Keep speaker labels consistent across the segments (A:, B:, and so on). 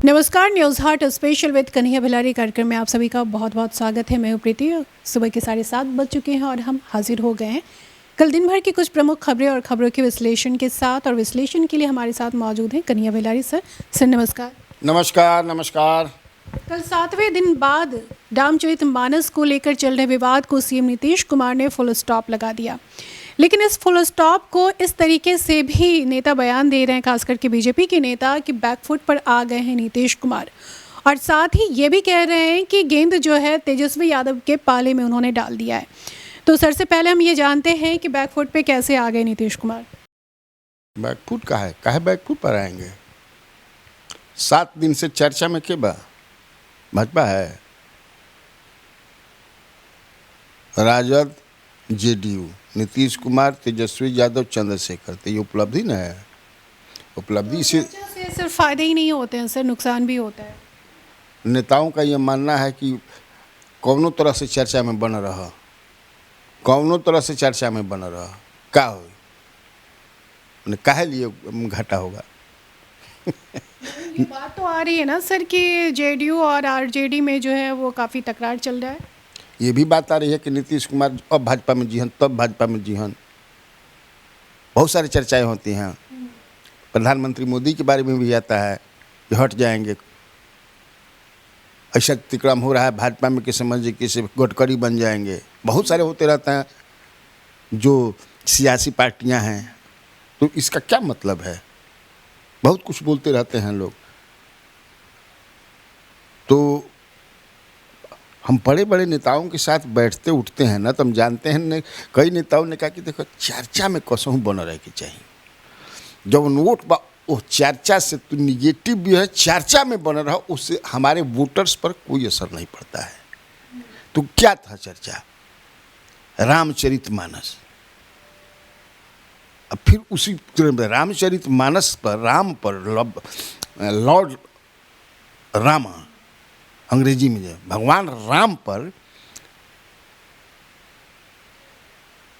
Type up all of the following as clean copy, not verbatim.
A: नमस्कार, news heart special with Kanhaiya Bhilari कार्यक्रम में आप सभी का बहुत बहुत स्वागत है। मैं हूं प्रीति। सुबह के 7:30 बज चुके हैं और हम हाजिर हो गए हैं कल दिन भर की कुछ प्रमुख खबरें और खबरों के विश्लेषण के साथ। और विश्लेषण के लिए हमारे साथ मौजूद हैं कन्हैया भिलारी सर। सर नमस्कार।
B: नमस्कार नमस्कार।
A: कल 7वें दिन बाद रामचरितमानस को लेकर चल रहे विवाद को सीएम नीतीश कुमार ने फुल स्टॉप लगा दिया। लेकिन इस फुल स्टॉप को इस तरीके से भी नेता बयान दे रहे हैं, खास करके बीजेपी के नेता, कि बैकफुट पर आ गए हैं नीतीश कुमार। और साथ ही ये भी कह रहे हैं कि गेंद जो है तेजस्वी यादव के पाले में उन्होंने डाल दिया है। तो सर से पहले हम ये जानते हैं कि बैकफुट पे कैसे आ गए नीतीश कुमार।
B: बैकफुट काहे बैकफुट पर आएंगे? 7 दिन से चर्चा में के बा भाजपा है, राजद, जेडीयू, नीतीश कुमार, तेजस्वी यादव, चंद्रशेखर। तो ये उपलब्धि न है। उपलब्धि से
A: सिर्फ फायदे ही नहीं होते हैं सर, नुकसान भी होता है।
B: नेताओं का ये मानना है कि कौनों तरह से चर्चा में बन रहा, कौनों तरह से चर्चा में बन रहा, का हो काहे लिए घाटा होगा।
A: ये बात तो आ रही है ना सर कि जेडीयू और आरजेडी में जो है वो काफ़ी तकरार चल रहा है।
B: ये भी बात आ रही है कि नीतीश कुमार अब भाजपा में जी हन, तब भाजपा में जी हन। बहुत सारी चर्चाएं होती हैं। प्रधानमंत्री मोदी के बारे में भी आता है कि हट जाएंगे। ऐसा अतिक्रम हो रहा है भाजपा में कि समझिए कि गडकरी बन जाएंगे। बहुत सारे होते रहते हैं जो सियासी पार्टियां हैं। तो इसका क्या मतलब है? बहुत कुछ बोलते रहते हैं लोग। तो हम बड़े बड़े नेताओं के साथ बैठते उठते हैं ना, तो हम जानते हैं कई नेताओं ने कहा कि देखो चर्चा में कसहूँ बना रहे के चाहिए। जब नोट वो चर्चा से तो निगेटिव भी है, चर्चा में बना रहा, उससे हमारे वोटर्स पर कोई असर नहीं पड़ता है। तो क्या था चर्चा? रामचरितमानस। अब फिर उसी रामचरितमानस पर, राम पर, लॉर्ड रामा अंग्रेजी में जो भगवान राम पर,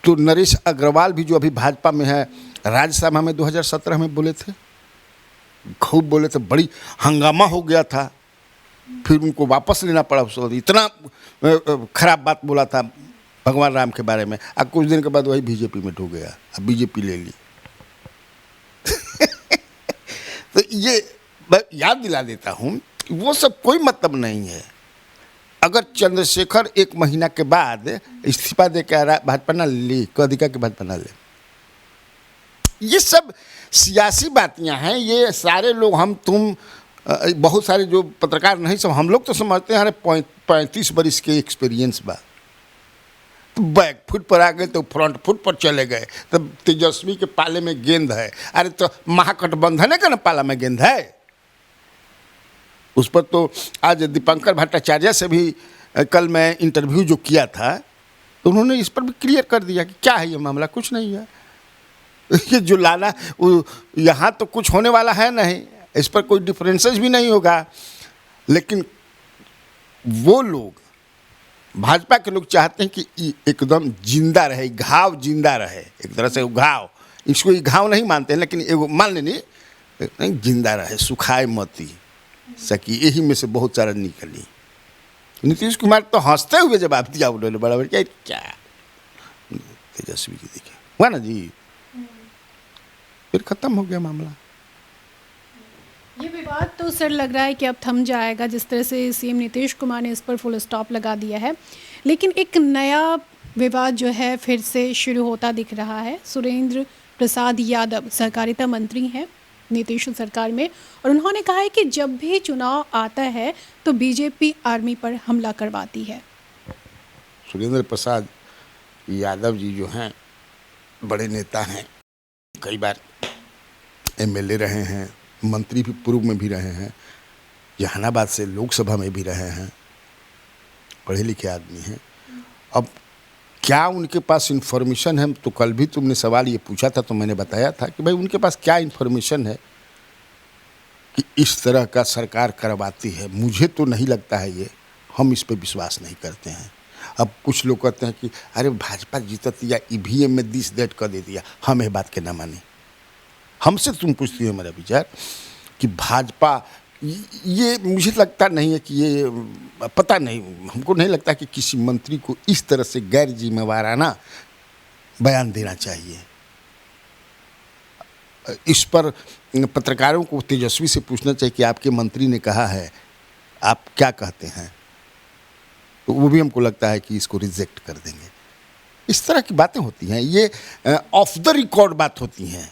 B: तो नरेश अग्रवाल भी जो अभी भाजपा में है, राज्यसभा में 2017 में बोले थे, खूब बोले थे, बड़ी हंगामा हो गया था। फिर उनको वापस लेना पड़ा। इतना खराब बात बोला था भगवान राम के बारे में। अब कुछ दिन के बाद वही बीजेपी में ढूंढ गया। अब बीजेपी ले ली। तो ये याद दिला देता हूँ, वो सब कोई मतलब नहीं है। अगर चंद्रशेखर 1 महीना के बाद इस्तीफा दे के भाजपा ना ले, अधिका के भाजपा ना ले, ये सब सियासी बातियां हैं। ये सारे लोग, हम तुम, बहुत सारे जो पत्रकार नहीं, सब हम लोग तो समझते हैं 35 बरिस के एक्सपीरियंस बा। तो बैक फुट पर आ गए तो फ्रंट फुट पर चले गए। तब तेजस्वी के पाले में गेंद है। अरे तो महागठबंधन का ना पाला में गेंद है। उस पर तो आज दीपंकर भट्टाचार्य से भी कल मैं इंटरव्यू जो किया था, तो उन्होंने इस पर भी क्लियर कर दिया कि क्या है ये मामला, कुछ नहीं है। ये जो लाना, यहाँ तो कुछ होने वाला है नहीं, इस पर कोई डिफरेंसेस भी नहीं होगा। लेकिन वो लोग, भाजपा के लोग चाहते हैं कि एकदम जिंदा रहे, घाव जिंदा रहे। एक तरह से घाव, इसको घाव नहीं मानते हैं, लेकिन एगो मान लेनी, नहीं, जिंदा रहे, सुखाए मती सकी। यही में से बहुत सारा निकली। नीतीश कुमार तो हंसते हुए जवाब दिया उन्होंने, बराबर क्या तेजस्वी जी देखे हुआ ना जी, फिर खत्म हो गया मामला।
A: ये विवाद तो सर लग रहा है कि अब थम जाएगा, जिस तरह से सीएम नीतीश कुमार ने इस पर फुल स्टॉप लगा दिया है। लेकिन एक नया विवाद जो है फिर से शुरू होता दिख रहा है। सुरेंद्र प्रसाद यादव सहकारिता मंत्री हैं नीतीश सरकार में, और उन्होंने कहा है कि जब भी चुनाव आता है तो बीजेपी आर्मी पर हमला करवाती है।
B: सुरेंद्र प्रसाद यादव जी जो हैं, बड़े नेता हैं, कई बार एमएलए रहे हैं, मंत्री भी पूर्व में भी रहे हैं, जहानाबाद से लोकसभा में भी रहे हैं, पढ़े लिखे आदमी हैं। अब क्या उनके पास इन्फॉर्मेशन है? तो कल भी तुमने सवाल ये पूछा था, तो मैंने बताया था कि भाई उनके पास क्या इन्फॉर्मेशन है कि इस तरह का सरकार करवाती है। मुझे तो नहीं लगता है ये, हम इस पर विश्वास नहीं करते हैं। अब कुछ लोग कहते हैं कि अरे भाजपा जीतत या ईवीएम में दिस दैट कर दे दिया। हम ये बात के ना माने। हमसे तुम पूछती हो मेरा विचार कि भाजपा ये मुझे लगता नहीं है कि ये पता नहीं, हमको नहीं लगता कि किसी मंत्री को इस तरह से गैर जिम्मेवाराना बयान देना चाहिए। इस पर पत्रकारों को तेजस्वी से पूछना चाहिए कि आपके मंत्री ने कहा है, आप क्या कहते हैं, तो वो भी हमको लगता है कि इसको रिजेक्ट कर देंगे। इस तरह की बातें होती हैं, ये ऑफ द रिकॉर्ड बात होती हैं।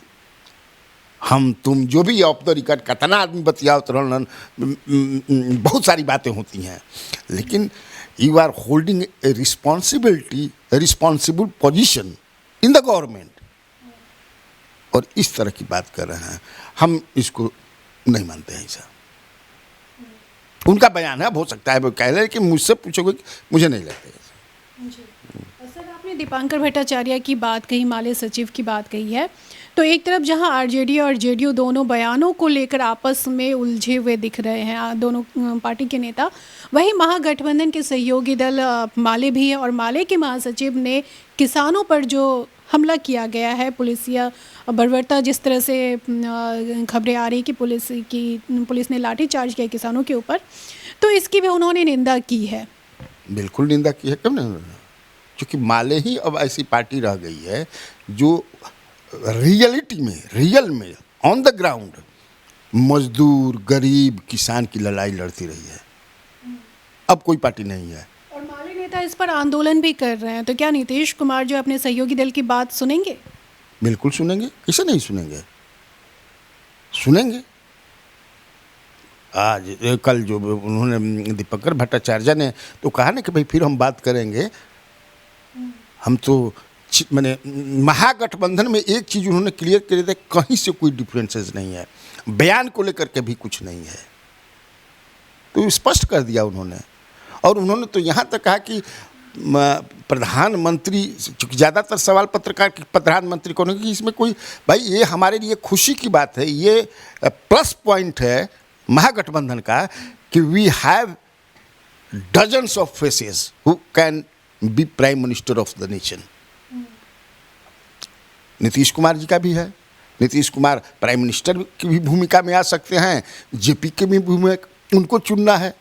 B: हम तुम जो भी ऑफ द रिकॉर्ड कतना आदमी बतियाओ तो बहुत सारी बातें होती हैं, लेकिन you are holding a responsibility, responsible position in the government, और इस तरह की बात कर रहे हैं। हम इसको नहीं मानते हैं। ऐसा उनका बयान है, हो सकता है वो कह रहे हैं कि मुझसे पूछोगे, मुझे नहीं लगता है।
A: सर, आपने दीपांकर भट्टाचार्य की बात कही, माले सचिव की बात कही है, तो एक तरफ जहां आरजेडी और जेडीयू दोनों बयानों को लेकर आपस में उलझे हुए दिख रहे हैं दोनों पार्टी के नेता, वहीं महागठबंधन के सहयोगी दल माले भी है, और माले के महासचिव ने किसानों पर जो हमला किया गया है, पुलिसिया बर्बरता जिस तरह से खबरें आ रही कि पुलिस ने लाठीचार्ज किया किसानों के ऊपर, तो इसकी भी उन्होंने निंदा की है।
B: बिल्कुल निंदा की है, क्यों नहीं, क्योंकि माले ही अब ऐसी पार्टी रह गई है जो रियलिटी में, रियल में, ऑन द ग्राउंड मजदूर, गरीब, किसान की लड़ाई लड़ती रही है। अब कोई पार्टी नहीं है।
A: और माले नेता इस पर आंदोलन भी कर रहे हैं, तो क्या नीतीश कुमार जो अपने सहयोगी दल की बात सुनेंगे?
B: बिल्कुल सुनेंगे, कैसे नहीं सुनेंगे, सुनेंगे। आज कल जो उन्होंने दीपंकर भट्टाचार्य ने तो कहा ना कि भाई फिर हम बात करेंगे। हम तो मैंने महागठबंधन में एक चीज़ उन्होंने क्लियर कर दिया, कहीं से कोई डिफरेंसेस नहीं है, बयान को लेकर के भी कुछ नहीं है, तो स्पष्ट कर दिया उन्होंने। और उन्होंने तो यहाँ तक कहा कि प्रधानमंत्री, चूँकि ज़्यादातर सवाल पत्रकार कि प्रधानमंत्री को नहीं, कि इसमें कोई, भाई ये हमारे लिए खुशी की बात है, ये प्लस पॉइंट है महागठबंधन का कि we have dozens of faces who can be prime minister of the nation. Nitish Kumar ji का भी है, नीतीश कुमार प्राइम मिनिस्टर की भी भूमिका में आ सकते हैं, जेपी के भी भूमिका उनको चुनना है,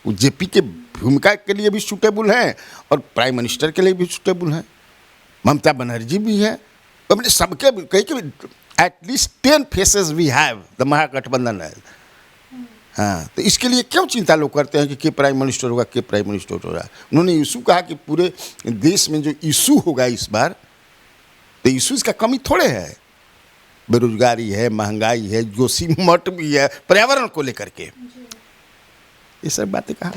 B: वो जेपी के भूमिका के लिए भी सूटेबल हैं और प्राइम मिनिस्टर के लिए भी सूटेबल हैं। ममता बनर्जी भी है, अपने सबके कहीं के at least 10 faces we have the Mahagathbandhan है। हाँ, तो इसके लिए क्यों चिंता लोग करते हैं कि के प्राइम मिनिस्टर होगा, के प्राइम मिनिस्टर होगा। उन्होंने इशू कहा कि पूरे देश में जो इशू होगा इस बार, तो इशूज़ का कमी थोड़े है, बेरोजगारी है, महंगाई है, जोशी मठ भी है, पर्यावरण को लेकर के, ये सब बातें कहा।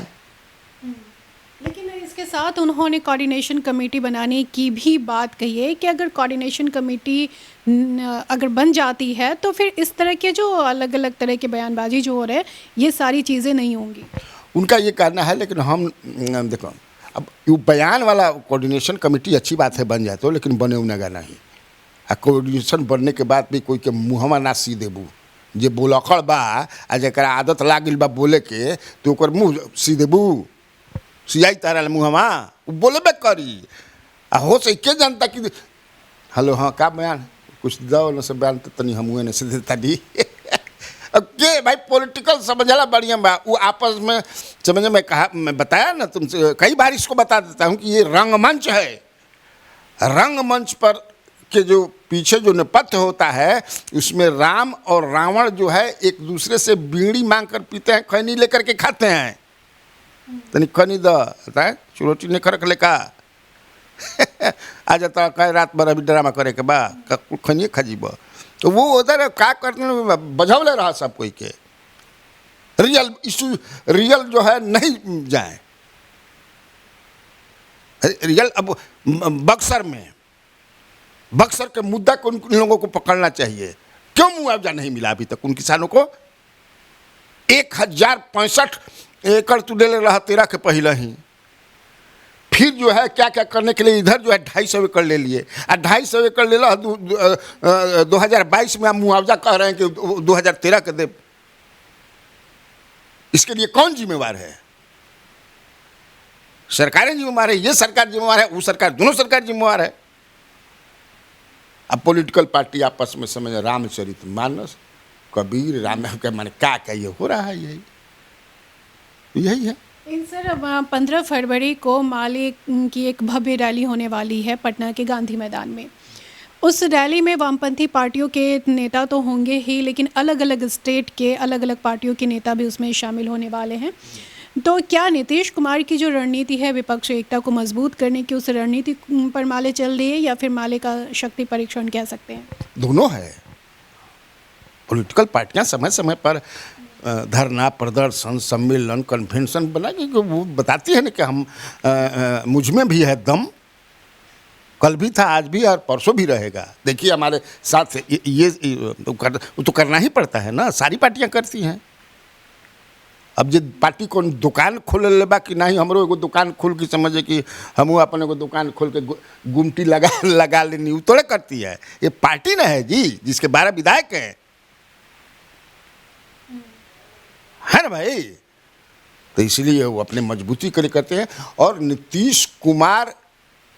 A: लेकिन इसके साथ उन्होंने कोऑर्डिनेशन कमेटी बनाने की भी बात कही है कि अगर कोऑर्डिनेशन कमेटी अगर बन जाती है तो फिर इस तरह के जो अलग अलग तरह के बयानबाजी जो हो रहे हैं, ये सारी चीज़ें नहीं होंगी।
B: उनका ये कहना है, लेकिन हम देखो, अब ये बयान वाला कोऑर्डिनेशन कमेटी अच्छी बात है बन जाए तो, लेकिन बने उनेगा नहीं। आ कोऑर्डिनेशन बनने के बाद भी कोई के मुँहमा ना सी देबू, जे बोलखड़ बा आ जरा आदत लाग गई बा बोले के, तो ओकर मुँह सी देबू, सियाई तारा मुँहमा बोलेबे करी। आ हो से के जानता कि हेलो हाँ का बयान कुछ दो न से बयान, तो तनी हम से देता दी के भाई पॉलिटिकल समझला बढ़िया बा, वो आपस में समझ में कहा, मैं बताया ना तुमसे कई बार इसको बता देता हूँ कि ये रंगमंच है। रंगमंच पर के जो पीछे जो नेपथ्य होता है, उसमें राम और रावण जो है एक दूसरे से बीड़ी मांग कर पीते हैं, खैनी लेकर के खाते हैं। तनी खैनी दा चुरोटी ने खरक लेका आ जाता कह रात भर अभी ड्रामा करे के बा खनिए खजीब, तो वो उधर का करने बझौले रहा सब कोई के, रियल इशू रियल जो है नहीं जाए। रियल अब बक्सर के मुद्दा को उन लोगों को पकड़ना चाहिए। क्यों मुआवजा नहीं मिला अभी तक उन किसानों को? 1065 एकड़ तू ले रहा तेरा के पहले ही, फिर जो है क्या क्या करने के लिए इधर जो है 250 एकड़ ले लिए, 250 एकड़ ले ला 2022 में हम मुआवजा कह रहे हैं कि 2013 के दे। इसके लिए कौन जिम्मेवार है? सरकारें जिम्मेवार है, ये सरकार जिम्मेवार है, वो सरकार, दोनों सरकार जिम्मेवार है। अब पॉलिटिकल पार्टी आपस में समझ रामचरितमानस कबीर राम के माने क्या ये हो रहा है, यही है।
A: इन सर 15 फरवरी को माले की एक भव्य रैली होने वाली है पटना के गांधी मैदान में। उस रैली में वामपंथी पार्टियों के नेता तो होंगे ही, लेकिन अलग अलग स्टेट के अलग अलग पार्टियों के नेता भी उसमें शामिल होने वाले हैं। तो क्या नीतीश कुमार की जो रणनीति है विपक्ष एकता को मजबूत करने की, उस रणनीति पर माले चल रही है या फिर माले का शक्ति परीक्षण कह सकते हैं?
B: दोनों है। पॉलिटिकल पार्टियां समय समय पर धरना, प्रदर्शन, सम्मेलन, कन्वेंशन बना के वो बताती है ना कि हम मुझ में भी है दम, कल भी था, आज भी और परसों भी रहेगा। देखिए हमारे साथ ये तो करना ही पड़ता है ना, सारी पार्टियां करती हैं। अब जो पार्टी को दुकान खोल लेबा कि नहीं, हमरो एगो दुकान खोल के समझे कि हम अपन एगो दुकान खोल के गुमटी लगा लेनी, वो थोड़े करती है। ये पार्टी ना है जी, जिसके 12 विधायक हैं, है ना भाई। तो इसलिए वो अपने मजबूती के लिए करते हैं। और नीतीश कुमार,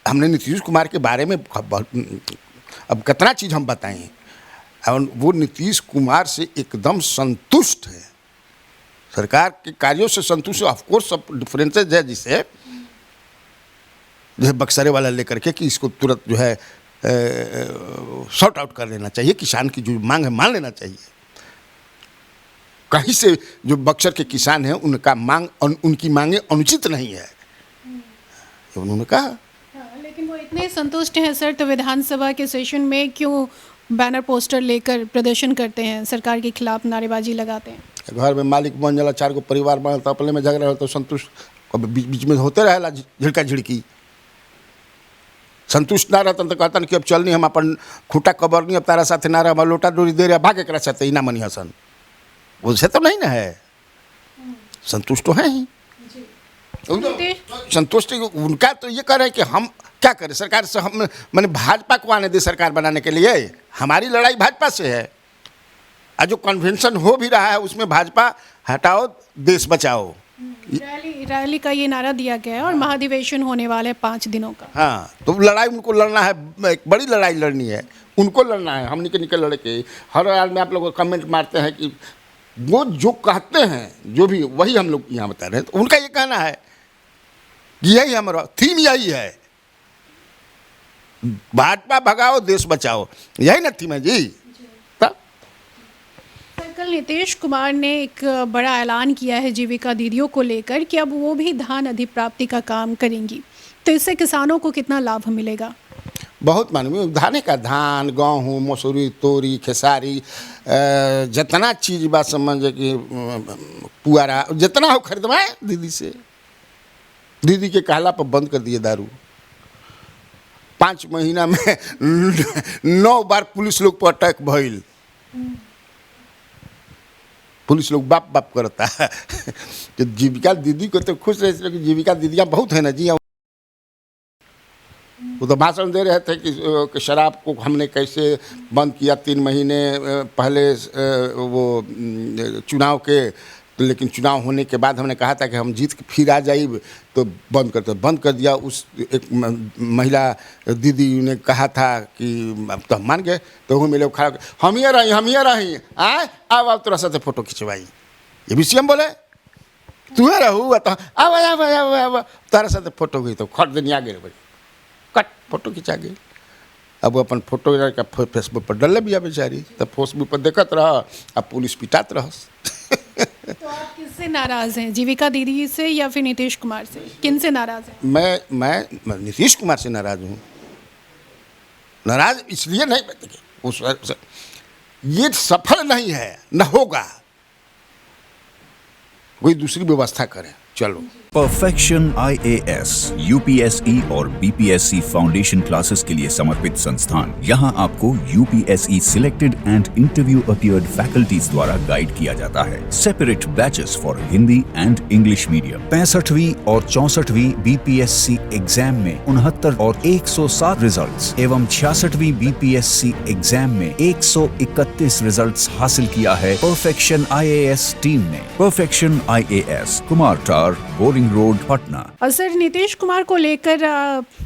B: हमने नीतीश कुमार के बारे में अब कितना चीज़ हम बताएं, और वो नीतीश कुमार से एकदम संतुष्ट है, सरकार के कार्यों से संतुष्ट। ऑफकोर्स सब डिफरेंसेज है, जिसे जो है बक्सरे वाला लेकर के कि इसको तुरंत जो है सॉर्ट आउट कर लेना चाहिए, किसान की जो मांग है मान लेना चाहिए। कहीं से जो बक्सर के किसान हैं उनका उनकी मांगे अनुचित नहीं है, तो उन्होंने कहा।
A: लेकिन वो इतने संतुष्ट हैं सर, तो विधानसभा के सेशन में क्यों बैनर पोस्टर लेकर प्रदर्शन करते हैं, सरकार के खिलाफ नारेबाजी लगाते हैं?
B: घर में मालिक बन जाला, 4 गो परिवार बनल, तो अपने में झगड़ा हो तो संतुष्ट बीच में होते रहेला, झिड़का झिड़की। संतुष्ट ना रहता तो कहता कि अब चलनी हम अपन खूटा कबरनी, अब तारा साथे ना रह, लोटा डोरी दे रहा भाग एक साथ इना मनी हसन, उससे तो नहीं ना है। संतुष्ट तो है ही, संतुष्ट उनका तो ये कह रहे हैं कि हम क्या करें सरकार से, हम मैंने भाजपा को आने दे सरकार बनाने के लिए। हमारी लड़ाई भाजपा से है। आज जो कन्वेंशन हो भी रहा है उसमें भाजपा हटाओ देश बचाओ,
A: रैली का ये नारा दिया गया है और महाधिवेशन होने वाला है 5 दिनों का।
B: हाँ, तो लड़ाई उनको लड़ना है, एक बड़ी लड़ाई लड़नी है, उनको लड़ना है। हम निकल लड़के हर हाल में आप लोग कमेंट मारते हैं कि वो जो कहते हैं जो भी वही हम लोग यहाँ बता रहे हैं। तो उनका ये कहना है, यही हमारा थीम यही है, भाजपा भगाओ देश बचाओ, यही ना थीम है जी।
A: कल नीतीश कुमार ने एक बड़ा ऐलान किया है जीविका दीदियों को लेकर कि अब वो भी धान अधिप्राप्ति का काम करेंगी, तो इससे किसानों को कितना लाभ मिलेगा?
B: बहुत मालूम, धाने का धान, गेहूँ, मसूरी, तोरी, खेसारी, जितना चीज़ बात समझे कि पुआरा जितना हो खरीदवाए दीदी से। दीदी के कहला पर बंद कर दिए दारू। 5 महीना में 9 बार पुलिस लोग पर अटैक भइल। पुलिस लोग बाप बाप करता है। तो जीविका दीदी को तो खुश रहे कि जीविका दीदियाँ बहुत है ना जी। वो तो भाषण दे रहे थे कि शराब को हमने कैसे बंद किया 3 महीने पहले वो चुनाव के, लेकिन चुनाव होने के बाद हमने कहा था कि हम जीत के फिर आ जाइए तो बंद कर दिया। उस एक महिला दीदी ने कहा था कि अब तो हम मान गए, तो वो मिले खड़ा, हम ये रही आए आओ तेरा साथ फोटो खिंचवाई। ये भी सीएम बोले तू है रहू, तो आओ तारा साथ फोटो गई, तो खट दिन आ गए भाई, कट फोटो खिंचा गई। अब वो अपन फोटो फेसबुक पर डल भी बेचारी, तो फेसबुक पर देखत रह, अब पुलिस पिटात रह।
A: तो आप किससे नाराज हैं, जीविका दीदी से या फिर नीतीश कुमार से? किन से नाराज हैं?
B: मैं नीतीश कुमार से नाराज हूँ। नाराज इसलिए नहीं, उस ये सफल नहीं है, न होगा, कोई दूसरी व्यवस्था करें। चलो
C: परफेक्शन IAS, UPSE और BPSC फाउंडेशन क्लासेस के लिए समर्पित संस्थान। यहाँ आपको UPSE selected and interview appeared faculties द्वारा गाइड किया जाता है। Separate batches for Hindi and English medium. 65वीं और 64वीं BPSC एग्जाम में 69 और 107 रिजल्ट्स एवं 66वीं BPSC एग्जाम में 131 रिजल्ट्स हासिल किया है परफेक्शन IAS टीम ने। परफेक्शन IAS, कुमार टार, बोरिंग रिंग रोड, पटना।
A: और सर, नीतीश कुमार को लेकर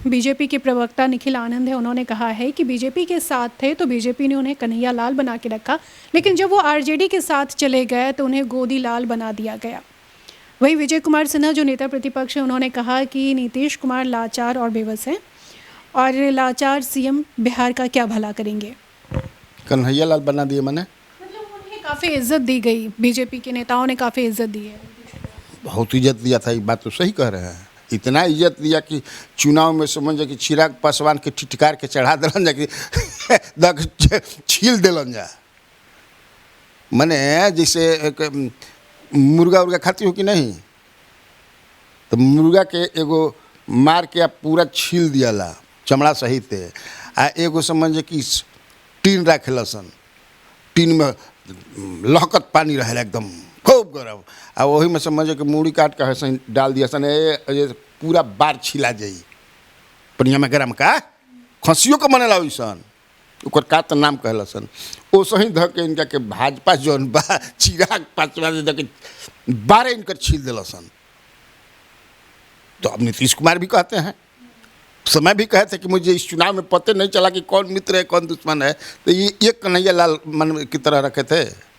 A: बीजेपी के प्रवक्ता निखिल आनंद है, उन्होंने कहा है कि बीजेपी के साथ थे तो बीजेपी ने उन्हें कन्हैया लाल बना के रखा, लेकिन जब वो आरजेडी के साथ चले गए तो उन्हें गोदी लाल बना दिया गया। वहीं विजय कुमार सिन्हा जो नेता प्रतिपक्ष हैं, उन्होंने कहा कि नीतीश कुमार लाचार और बेबस हैं और लाचार सीएम बिहार का क्या भला करेंगे।
B: कन्हैया लाल बना दिए मैंने,
A: मतलब उन्हें काफ़ी इज्जत दी गई, बीजेपी के नेताओं ने काफ़ी इज्जत दी है।
B: बहुत इज्जत दिया था, ये बात तो सही कह रहे हैं। इतना इज्जत दिया कि चुनाव में समझ कि चिराग पासवान के टिटकार के चढ़ा दिलन जा कि छील दिलन जा। मने जैसे मुर्गा उर्गा खाती हो कि नहीं, तो मुर्गा के एगो मार के आप पूरा छील दियाला चमड़ा सहित आ एगो समझ कि टीन रखे लसन, टीन में लहकत पानी रहेला एकदम खूब गरम, आ वही में समझ कि मूड़ी काट के हसन डाल दिया सन, ये पूरा बार छिला जाई पनिया में गरम का खसियों के बनेला वैसन, ओकर का तो नाम कहला सन। ओ सही ध के इनका के भाजपा जौन बा चिराग पासवान ध के बारे इनकर छील दिला सन। तो अब नीतीश कुमार भी कहते हैं, समय भी कहे थे कि मुझे इस चुनाव में पता नहीं चला कि कौन मित्र है कौन दुश्मन है, तो ये एक कन्हैया लाल मन की तरह रखे थे।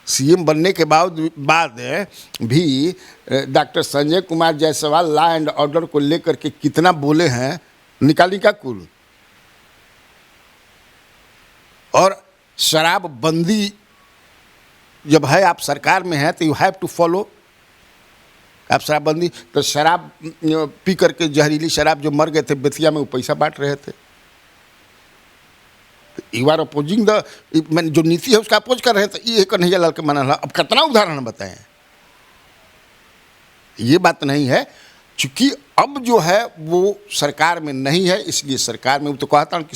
B: सीएम बनने के बाद भी doctor Sanjay Kumar Jaiswal law and order को लेकर के कितना बोले हैं, निकाली का कुल। और शराब बंदी जब है, आप सरकार में है तो यू हैव टू फॉलो। आप शराबबंदी, तो शराब पी करके जहरीली शराब जो मर गए थे बेतिया में, वो पैसा बांट रहे थे। यू आर अपोजिंग द, मैंने जो नीति है उसका अपोज कर रहे थे, ये कन्हैया लाल के माना। अब कितना उदाहरण बताएं, ये बात नहीं है। चूंकि अब जो है वो सरकार में नहीं है, इसलिए सरकार में, तो कहता हूँ कि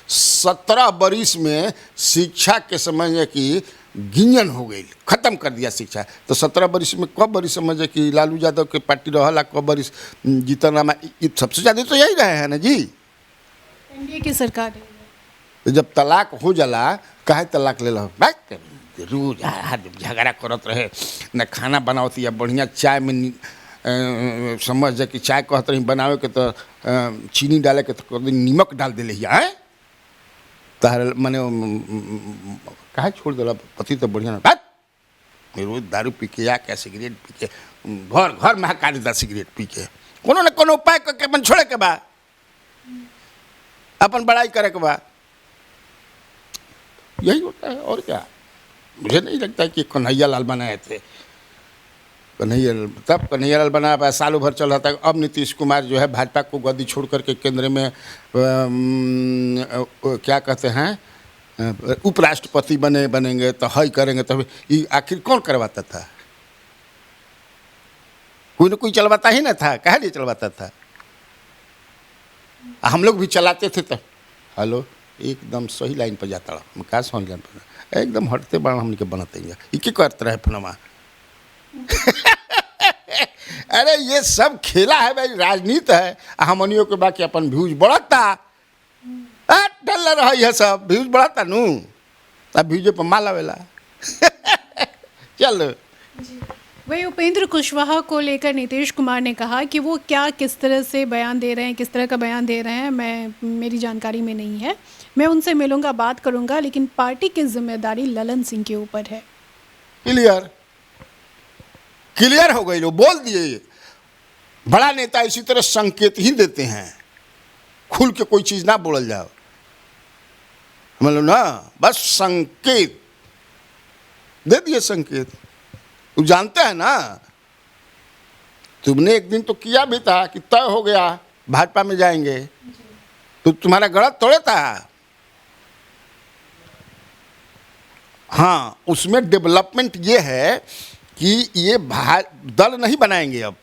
B: 17 बरिस में शिक्षा के समझ कि गिंजन हो गई, खत्म कर दिया शिक्षा। तो 17 बरिस में कब बरिस समझे कि लालू यादव के पार्टी रहला, कब बरिस जीतन रामा, सबसे ज़्यादा तो यही रहे हैं ना जी,
A: एनडीए की सरकार है।
B: तो जब तलाक हो जाला, काहे तलाक ले लो, बात रोज झगड़ा करत रहे, न खाना बनावती या बढ़िया चाय में समझ जाए कि चाय कहत रही बनावे के तो चीनी डाले के तो नीमक डाल दिले है, तार मने काहे छोड़ दिला पति तो बढ़िया बात। रोज दारू पी के या क्या सिगरेट पी के घर घर महका देता, सिगरेट पी के कोनो न कोनो उपाय करके अपन छोड़े के बा, अपन बड़ाई करे के बा, यही होता है और क्या। मुझे नहीं लगता कि कन्हैया लाल बनाए थे, तब कन्हैया लाल बना पाया, सालों भर चल रहा था। अब नीतीश कुमार जो है भाजपा को गद्दी छोड़ करके केंद्र में क्या कहते हैं उपराष्ट्रपति बनेंगे तो हई करेंगे, तो ये आखिर कौन करवाता था? कोई ना कोई चलवाता ही ना था, कहाँ नहीं चलवाता था। हम लोग भी चलाते थे तो हेलो एकदम सही लाइन पर जाता रहा, हम कहा समझ लाइन एकदम हटते बाण हमने के बनाते हैं, ये करते रहे फनमा। अरे ये सब खेला है भाई, राजनीति है। हमनियों के बाकी अपन व्यूज बढ़ता डल रहा है, सब व्यूज बढ़ता नू, अब व्यूज पर माल आवेला। चल
A: वही उपेंद्र कुशवाहा को लेकर नीतीश कुमार ने कहा कि वो क्या किस तरह से बयान दे रहे हैं, किस तरह का बयान दे रहे हैं, मेरी जानकारी में नहीं है। मैं उनसे मिलूंगा, बात करूंगा, लेकिन पार्टी की जिम्मेदारी ललन सिंह के ऊपर है।
B: क्लियर हो गई, लो बोल दिए। बड़ा नेता इसी तरह संकेत ही देते हैं, खुल के कोई चीज ना बोल जाओ, मतलब ना बस संकेत दे दिए। संकेत तू जानता है ना, तुमने एक दिन तो किया भी था कि तय हो गया भाजपा में जाएंगे, तो तुम्हारा गलत थोड़े था। हाँ, उसमें डेवलपमेंट ये है कि ये दल नहीं बनाएंगे। अब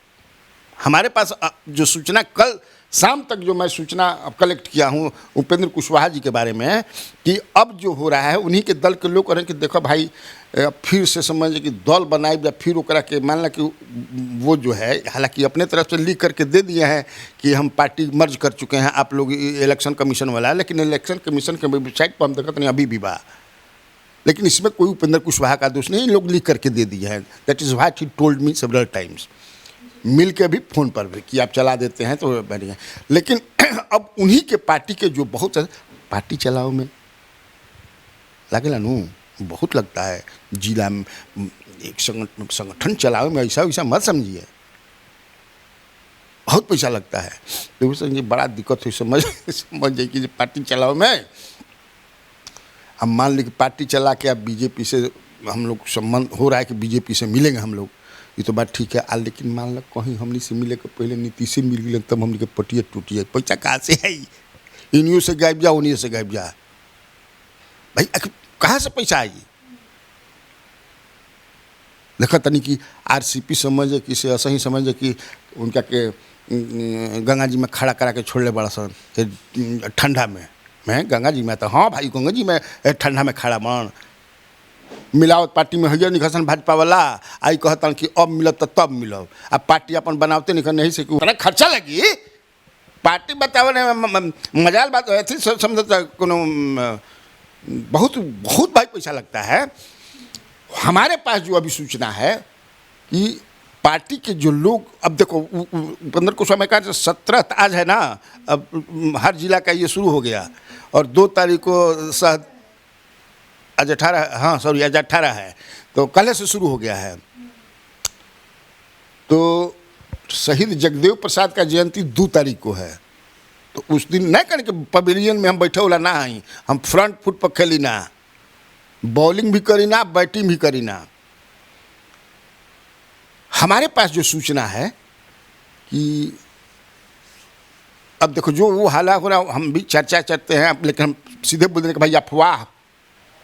B: हमारे पास जो सूचना कल शाम तक जो मैं सूचना कलेक्ट किया हूँ उपेंद्र कुशवाहा जी के बारे में, कि अब जो हो रहा है उन्हीं के दल के लोग करें कि देखो भाई फिर से समझ कि दल बनाए या फिर ओकरा के मान ला कि वो जो है, हालांकि अपने तरफ से लिख करके दे दिए हैं कि हम पार्टी मर्ज कर चुके हैं आप लोग इलेक्शन कमीशन वाला, लेकिन इलेक्शन कमीशन के वेबसाइट पर हम देखते नहीं अभी भी बा, लेकिन इसमें कोई उपेंद्र कुशवाहा का दोष नहीं, लोग लिख करके दे दिए हैं। That is what he told me several times, मिल के भी फ़ोन पर भी कि आप चला देते हैं तो बढ़िया। लेकिन अब उन्हीं के पार्टी के जो बहुत सारे पार्टी चलाओ में लगेला नू, बहुत लगता है जिला में एक संगठन चलाओ में, ऐसा वैसा मत समझिए, बहुत पैसा लगता है। तो उस ये बड़ा दिक्कत हुई, समझ जाइए कि पार्टी चलाओ में हम मान ली कि पार्टी चला के अब बीजेपी से हम लोग संबंध हो रहा है कि बीजेपी से मिलेंगे हम लोग, ये तो बात ठीक है। लेकिन मान लो कहीं हमने से मिले के पहले नीतीश से मिल गए तब हमने के पटिया टूटी है, पैसा कहाँ से है? इन्हीं से गायब जा, उन्हीं से गायब जा, भाई कहाँ से पैसा आई? देखा तनी कि आरसीपी समझे कि से ऐसा ही समझे कि उनका के गंगा जी में खड़ा करा के छोड़ले बड़ा सन ठंडा में। मैं गंगा जी में तो हाँ भाई गंगा जी में ठंडा में खड़ा बन मिलावट पार्टी में है निकसन भाजपा वाला आई कहता कि अब मिलब तो तब मिलब। अब पार्टी अपन बनाते निकल नहीं से कि खर्चा लगी पार्टी बतावे मजाल बात थी समझता कोनो बहुत बहुत भाई पैसा लगता है। हमारे पास जो अभी सूचना है कि पार्टी के जो लोग, अब देखो उपेंद्र कुशवाहा का 17 आज है ना, अब हर जिला का ये शुरू हो गया और 2 तारीख को आज 18, हाँ सॉरी आज 18 है तो कल से शुरू हो गया है। तो शहीद जगदेव प्रसाद का जयंती 2 तारीख को है, तो उस दिन नहीं करके पवेलियन में हम बैठे वाला ना आई, हम फ्रंट फुट पर खेली ना, बॉलिंग भी करी ना, बैटिंग भी करी ना। हमारे पास जो सूचना है कि अब देखो जो वो हालात हो रहा, हम भी चर्चा करते हैं लेकिन हम सीधे बोल दें कि भाई अफवाह।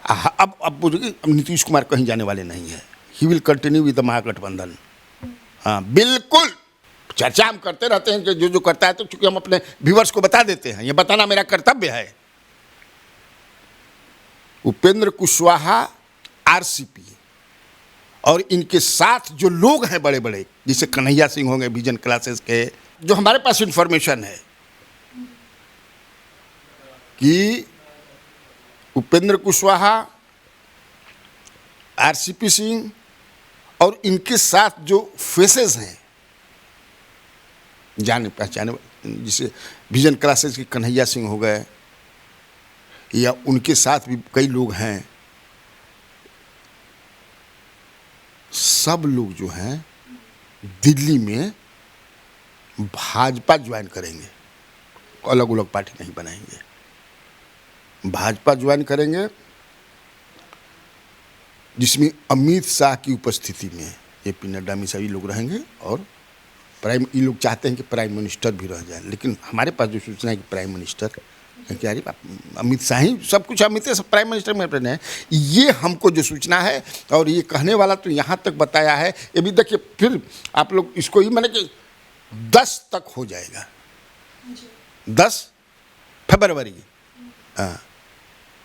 B: अब नीतीश कुमार कहीं जाने वाले नहीं है, he will continue with the Mahagathbandhan. हाँ बिल्कुल, चर्चा हम करते रहते हैं कि जो जो करता है, तो चूंकि हम अपने व्यूअर्स को बता देते हैं, ये बताना मेरा कर्तव्य है। उपेंद्र कुशवाहा आरसीपी और इनके साथ जो लोग हैं बड़े बड़े, जैसे कन्हैया सिंह होंगे विजन क्लासेस के, जो हमारे पास इंफॉर्मेशन है कि उपेंद्र कुशवाहा, आरसीपी सिंह और इनके साथ जो फेसेस हैं जाने पहचाने, जैसे विजन क्लासेस के कन्हैया सिंह हो गए या उनके साथ भी कई लोग हैं, सब लोग जो हैं दिल्ली में भाजपा ज्वाइन करेंगे, अलग अलग पार्टी नहीं बनाएंगे, भाजपा ज्वाइन करेंगे, जिसमें अमित शाह की उपस्थिति में जेपी नड्डा में सभी लोग रहेंगे और प्राइम, ये लोग चाहते हैं कि प्राइम मिनिस्टर भी रह जाए, लेकिन हमारे पास जो सूचना है कि प्राइम मिनिस्टर क्या अमित शाह ही सब कुछ, अमित सब प्राइम मिनिस्टर में अपने हैं, ये हमको जो सूचना है। और ये कहने वाला तो यहाँ तक बताया है, ये भी देखिए फिर आप लोग इसको ही माने कि 10 तक हो जाएगा, 10 फरवरी हाँ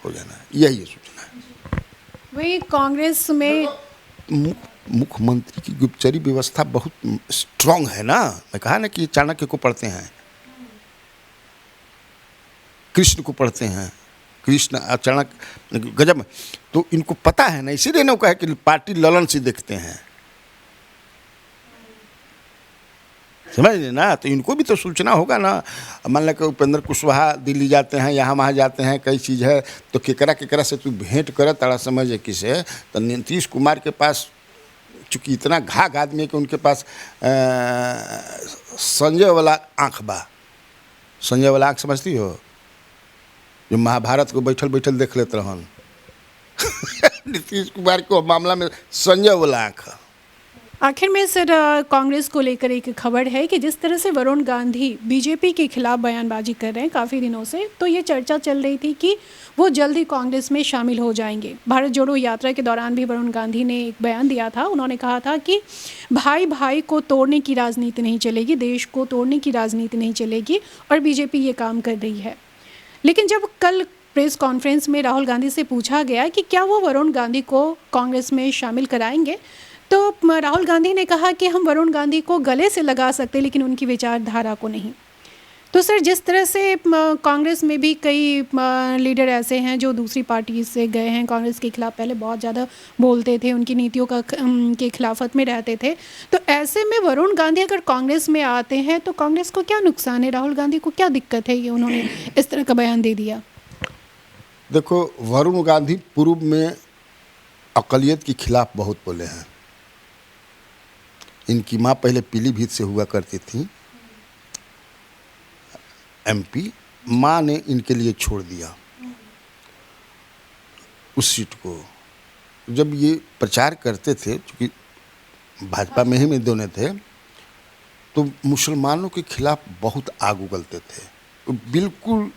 B: हो जाना, यही सूचना है।
A: वही कांग्रेस में
B: मुख्यमंत्री की गुप्तचरी व्यवस्था बहुत स्ट्रांग है ना, मैं कहा ना कि चाणक्य को पढ़ते हैं, कृष्ण को पढ़ते हैं, कृष्ण चाणक्य गजब, तो इनको पता है ना, इसीलिए ना कहा कि पार्टी ललन से देखते हैं, समझ लें ना। तो इनको भी तो सूचना होगा ना। मान लो कि उपेंद्र कुशवाहा दिल्ली जाते हैं, यहाँ वहाँ जाते हैं, कई चीज़ है, तो केकरा से तू भेंट कर तारा समझ किसे, तो नीतीश कुमार के पास चूँकि इतना घाघ आदमी है कि उनके पास संजय वाला आँख बा, संजय वाला आँख समझती हो, जो महाभारत को बैठल बैठल देख लेते रहन नीतीश कुमार को मामला में संजय वाला आँख।
A: आखिर में सर कांग्रेस को लेकर एक खबर है कि जिस तरह से वरुण गांधी बीजेपी के खिलाफ बयानबाजी कर रहे हैं काफ़ी दिनों से, तो ये चर्चा चल रही थी कि वो जल्द ही कांग्रेस में शामिल हो जाएंगे। भारत जोड़ो यात्रा के दौरान भी वरुण गांधी ने एक बयान दिया था, उन्होंने कहा था कि भाई भाई को तोड़ने की राजनीति नहीं चलेगी, देश को तोड़ने की राजनीति नहीं चलेगी, और बीजेपी ये काम कर रही है। लेकिन जब कल प्रेस कॉन्फ्रेंस में राहुल गांधी से पूछा गया कि क्या वो वरुण गांधी को कांग्रेस में शामिल कराएंगे, तो राहुल गांधी ने कहा कि हम वरुण गांधी को गले से लगा सकते लेकिन उनकी विचारधारा को नहीं। तो सर जिस तरह से कांग्रेस में भी कई लीडर ऐसे हैं जो दूसरी पार्टी से गए हैं, कांग्रेस के खिलाफ पहले बहुत ज़्यादा बोलते थे, उनकी नीतियों का के खिलाफत में रहते थे, तो ऐसे में वरुण गांधी अगर कांग्रेस में आते हैं तो कांग्रेस को क्या नुकसान है? राहुल गांधी को क्या दिक्कत है ये उन्होंने इस तरह का बयान दे दिया?
B: देखो, वरुण गांधी पूर्व में अक़लियत के खिलाफ बहुत बोले हैं। इनकी माँ पहले पीलीभीत से हुआ करती थी MP, माँ ने इनके लिए छोड़ दिया उस सीट को। जब ये प्रचार करते थे, क्योंकि भाजपा में ही में दोनों थे, तो मुसलमानों के खिलाफ बहुत आग उगलते थे। तो बिल्कुल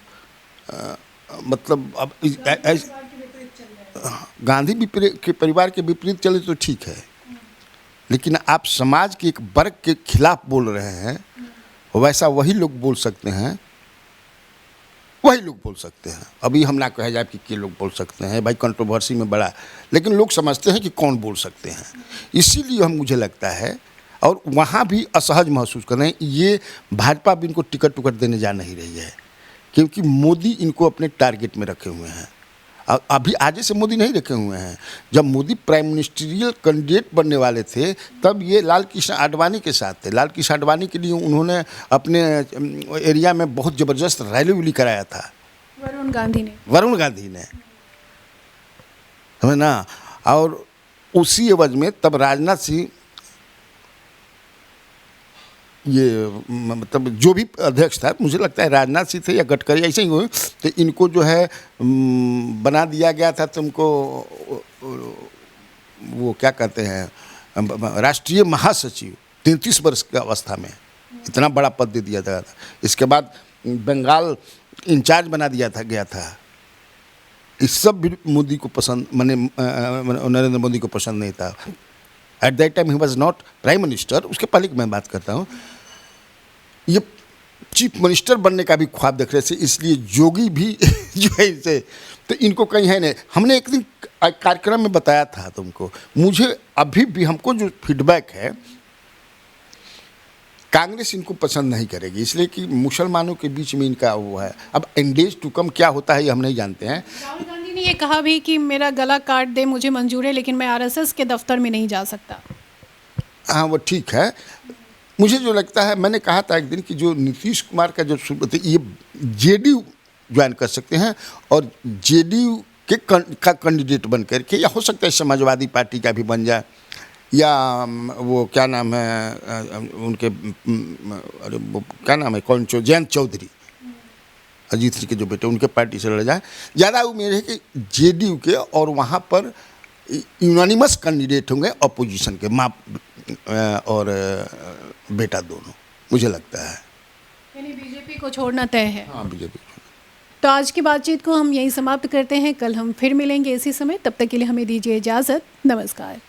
B: मतलब अब गांधी के परिवार के विपरीत चले तो ठीक है, लेकिन आप समाज के एक वर्ग के खिलाफ बोल रहे हैं, वैसा वही लोग बोल सकते हैं, वही लोग बोल सकते हैं। अभी हम ना कहे जाए कि के लोग बोल सकते हैं, भाई कंट्रोवर्सी में बड़ा, लेकिन लोग समझते हैं कि कौन बोल सकते हैं। इसीलिए मुझे लगता है, और वहाँ भी असहज महसूस कर रहे हैं। ये भाजपा भी इनको टिकट टुकट देने जा नहीं रही है, क्योंकि मोदी इनको अपने टारगेट में रखे हुए हैं। अभी आज से मोदी नहीं रखे हुए हैं। जब मोदी प्राइम मिनिस्टरियल कैंडिडेट बनने वाले थे, तब ये लाल कृष्ण आडवाणी के साथ थे। लाल कृष्ण आडवाणी के लिए उन्होंने अपने एरिया में बहुत ज़बरदस्त रैली वैली कराया था, वरुण गांधी ने, है ना। और उसी एवज में तब राजनाथ सिंह, ये मतलब जो भी अध्यक्ष था, मुझे लगता है राजनाथ सिंह थे या गडकरी, ऐसे ही हुए, तो इनको जो है बना दिया गया था, तुमको वो क्या कहते हैं, राष्ट्रीय महासचिव 33 वर्ष की अवस्था में इतना बड़ा पद दे दिया था। इसके बाद बंगाल इंचार्ज बना दिया था गया था। इस सब भी मोदी को पसंद, नरेंद्र मोदी को पसंद नहीं था। At that time he was not prime minister. उसके पहले की मैं बात करता हूँ, ये चीफ मिनिस्टर बनने का भी ख्वाब देख रहे थे, इसलिए जोगी भी जो है इसे, तो इनको कहीं है नहीं। हमने एक दिन कार्यक्रम में बताया था तुमको, मुझे अभी भी हमको जो फीडबैक है, कांग्रेस इनको पसंद नहीं करेगी, इसलिए कि मुसलमानों के बीच में इनका वो है। अब इन डेज टू कम क्या होता है ये हम नहीं जानते हैं।
A: राहुल गांधी ने ये कहा भी कि मेरा गला काट दे, मुझे मंजूर है, लेकिन मैं RSS के दफ्तर में नहीं जा सकता।
B: हाँ, वो ठीक है। मुझे जो लगता है, मैंने कहा था एक दिन कि जो नीतीश कुमार का जो ये JDU ज्वाइन कर सकते हैं, और JDU के का कैंडिडेट बन करके, या हो सकता है समाजवादी पार्टी का भी बन जाए, या वो क्या नाम है उनके, अरे वो क्या नाम है, कौन जयंत चौधरी, अजीत सिंह के जो बेटे, उनके पार्टी से लड़ जाए। ज़्यादा उम्मीद है कि JDU के, और वहाँ पर यूनानिमस कैंडिडेट होंगे अपोजिशन के, माँ और बेटा दोनों, मुझे लगता है।
A: यानी बीजेपी को छोड़ना तय है।
B: हाँ, बीजेपी।
A: तो आज की बातचीत को हम यहीं समाप्त करते हैं। कल हम फिर मिलेंगे इसी समय, तब तक के लिए हमें दीजिए इजाज़त। नमस्कार।